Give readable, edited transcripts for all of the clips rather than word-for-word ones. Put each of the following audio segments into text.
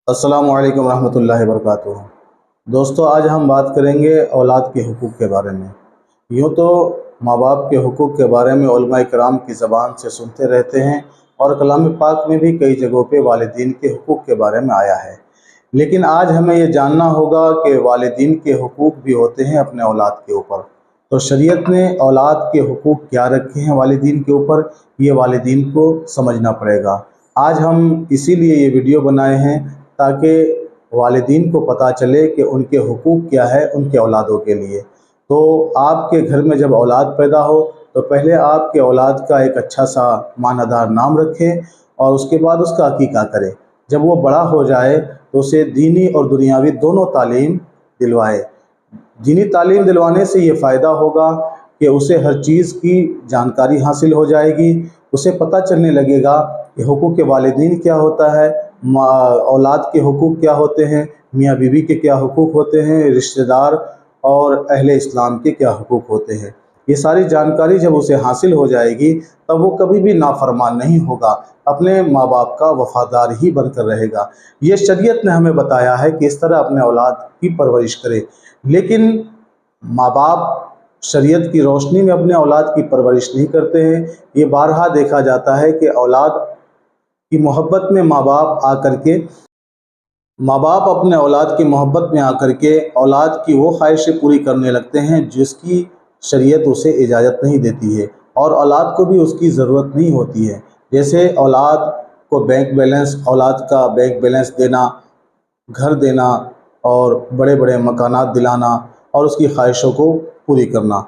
अस्सलामु अलैकुम रहमतुल्लाहि वबरकातुहू। दोस्तों, आज हम बात करेंगे औलाद के हुकूक़ के बारे में। यूँ तो माँ बाप के हुकूक़ के बारे में उलमा इकराम की ज़बान से सुनते रहते हैं और कलाम पाक में भी कई जगहों पे वालिदीन के हुकूक़ के बारे में आया है। लेकिन आज हमें ये जानना होगा कि वालिदीन के हुकूक़ भी होते हैं अपने औलाद के ऊपर। तो शरीयत ने औलाद के हुकूक़ क्या रखे हैं वालिदीन के ऊपर, ये वालिदीन को समझना पड़ेगा। आज हम इसीलिए ये वीडियो बनाए हैं ताकि वालिदीन को पता चले कि उनके हुकूक़ क्या है उनके औलादों के लिए। तो आपके घर में जब औलाद पैदा हो तो पहले आपके औलाद का एक अच्छा सा मानदार नाम रखें और उसके बाद उसका अकीक़ा करें। जब वो बड़ा हो जाए तो उसे दीनी और दुनियावी दोनों तालीम दिलवाए। दीनी तालीम दिलवाने से ये फ़ायदा होगा कि उसे हर चीज़ की जानकारी हासिल हो जाएगी। उसे पता चलने लगेगा कि हुकूक़ वालिदीन क्या होता है, औलाद के हुकूक़ क्या होते हैं, मियाँ बीवी के क्या हुकूक़ होते हैं, रिश्तेदार और अहले इस्लाम के क्या हुकूक़ होते हैं। ये सारी जानकारी जब उसे हासिल हो जाएगी तब वो कभी भी नाफरमान नहीं होगा, अपने माँ बाप का वफ़ादार ही बनकर रहेगा। ये शरीयत ने हमें बताया है कि इस तरह अपने औलाद की परवरिश करें। लेकिन माँ बाप शरीयत की रोशनी में अपने औलाद की परवरिश नहीं करते हैं। ये बारहा देखा जाता है कि औलाद की मोहब्बत में माँ बाप अपने औलाद की मोहब्बत में आकर के औलाद की वो ख्वाहिशें पूरी करने लगते हैं जिसकी शरीयत उसे इजाज़त नहीं देती है और औलाद को भी उसकी ज़रूरत नहीं होती है। जैसे औलाद को औलाद का बैंक बैलेंस देना, घर देना और बड़े बड़े मकानात दिलाना और उसकी ख्वाहिशों को पूरी करना।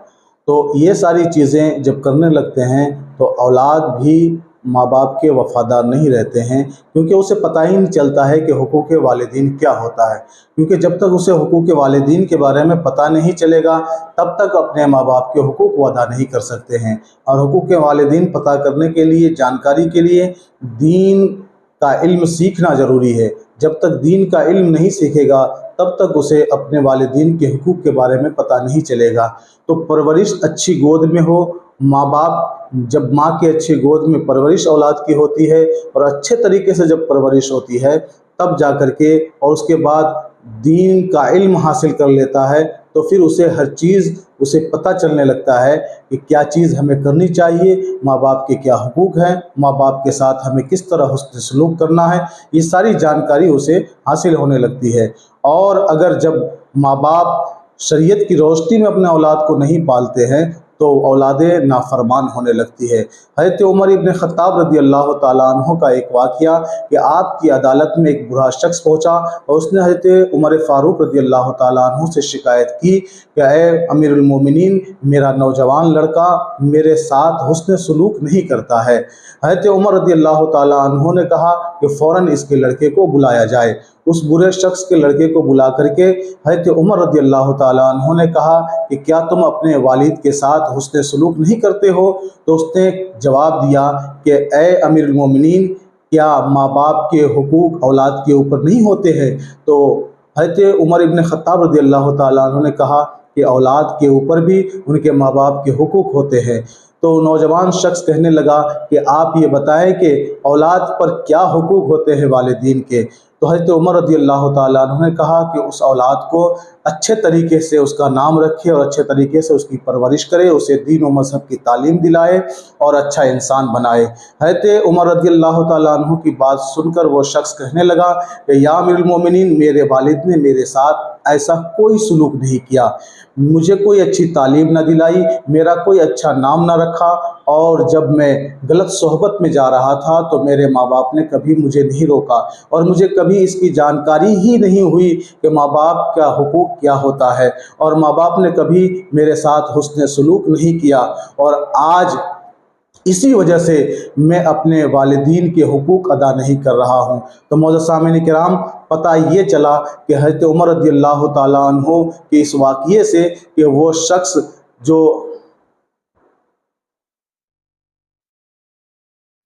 तो ये सारी चीज़ें जब करने लगते हैं तो औलाद भी माँ बाप के वफ़ादार नहीं रहते हैं, क्योंकि उसे पता ही नहीं चलता है कि हुकूक़ वालिदीन क्या होता है। क्योंकि जब तक उसे हुकूक़ वालिदीन के बारे में पता नहीं चलेगा तब तक अपने माँ बाप के हुकूक़ वो अदा नहीं कर सकते हैं। और हुकूक़ वालिदीन पता करने के लिए, जानकारी के लिए दीन का इल्म सीखना ज़रूरी है। जब तक दीन का इल्म नहीं सीखेगा तब तक उसे अपने वालिदीन के हुकूक़ के बारे में पता नहीं चलेगा। तो परवरिश अच्छी गोद में हो, जब माँ की अच्छी गोद में परवरिश औलाद की होती है और अच्छे तरीके से जब परवरिश होती है तब जा कर के और उसके बाद दीन का इल्म हासिल कर लेता है तो फिर उसे पता चलने लगता है कि क्या चीज़ हमें करनी चाहिए, माँ बाप के क्या हुकूक़ हैं, माँ बाप के साथ हमें किस तरह हुस्न सलूक करना है। ये सारी जानकारी उसे हासिल होने लगती है। और अगर जब माँ बाप शरीयत की रोशनी में अपने औलाद को नहीं पालते हैं तो औलादें नाफरमान होने लगती है। हज़रत उमर इब्न ख़त्ताब रज़ी अल्लाह ताला अन्हु का एक वाक़या कि आपकी अदालत में एक बुरा शख्स पहुँचा और उसने हज़रत उमर फ़ारूक रज़ी अल्लाह ताला अन्हु से शिकायत की कि ऐ अमीरुल मोमिनीन, मेरा नौजवान लड़का मेरे साथ हुस्न सलूक नहीं करता है। हज़रत उमर रज़ी अल्लाह ताला अन्हु ने कहा कि फ़ौरन इसके लड़के को बुलाया जाए। उस बुरे शख्स के लड़के को बुला करके हज़रत उमर रज़ी अल्लाह ताला अन्हु ने कहा कि क्या तुम अपने वालिद के साथ हुस्न सलूक नहीं करते हो? तो उसने जवाब दिया कि ऐ अमीरुल मोमिनीन, क्या माँ बाप के हुकूक़ औलाद के ऊपर नहीं होते हैं? तो हज़रत उमर इब्न ख़त्ताब रज़ी अल्लाह ताला अन्हु ने कहा कि औलाद के ऊपर भी उनके माँ बाप के हुकूक़ होते हैं। तो नौजवान शख्स कहने लगा कि आप ये बताएं कि औलाद पर क्या हुकूक़ होते हैं वालिदीन के? तो हज़रत उमर रज़ी अल्लाह ताला अन्हु ने कहा कि उस औलाद को अच्छे तरीके से उसका नाम रखे और अच्छे तरीके से उसकी परवरिश करे, उसे दीन और मज़हब की तालीम दिलाए और अच्छा इंसान बनाए। हज़रत उमर रज़ी अल्लाह ताला अन्हु की बात सुनकर वो शख्स कहने लगा कि या अमीरुल मोमिनीन, मेरे वालिद ने मेरे साथ ऐसा कोई सलूक नहीं किया, मुझे कोई अच्छी तालीम न दिलाई, मेरा कोई अच्छा नाम न रखा और जब मैं गलत सोहबत में जा रहा था तो मेरे माँ बाप ने कभी मुझे नहीं रोका और मुझे कभी इसकी जानकारी ही नहीं हुई कि माँ बाप का हुकूक़ क्या होता है और माँ बाप ने कभी मेरे साथ हुस्न सलूक नहीं किया। और आज इसी वजह से मैं अपने वालिदीन के हुकूक़ अदा नहीं कर रहा हूँ। तो मौजूद सामईन किराम, पता ये चला कि हज़रत उमर रज़ी अल्लाह ताला अन्हु के इस वाक़ये से कि वो शख्स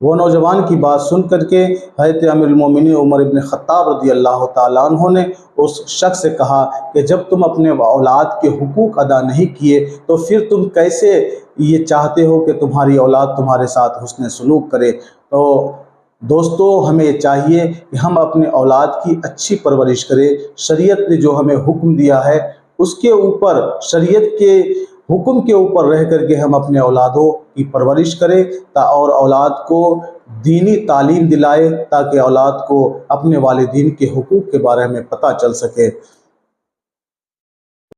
वो नौजवान की बात सुन करके हज़रत अमीरुल मोमिनीन उमर इब्न ख़त्ताब रज़ी अल्लाह ताला अन्हु ने उस शख्स से कहा कि जब तुम अपने औलाद के हुकूक़ अदा नहीं किए तो फिर तुम कैसे ये चाहते हो कि तुम्हारी औलाद तुम्हारे साथ हुस्न सलूक करे? तो دوستو ہمیں چاہیے کہ ہم اپنے اولاد کی اچھی پرورش کریں، شریعت نے جو ہمیں حکم دیا ہے اس کے اوپر، شریعت کے حکم کے اوپر رہ کر کے ہم اپنے اولادوں کی پرورش کریں اور اولاد کو دینی تعلیم دلائے تاکہ اولاد کو اپنے والدین کے حقوق کے بارے میں پتہ چل سکے۔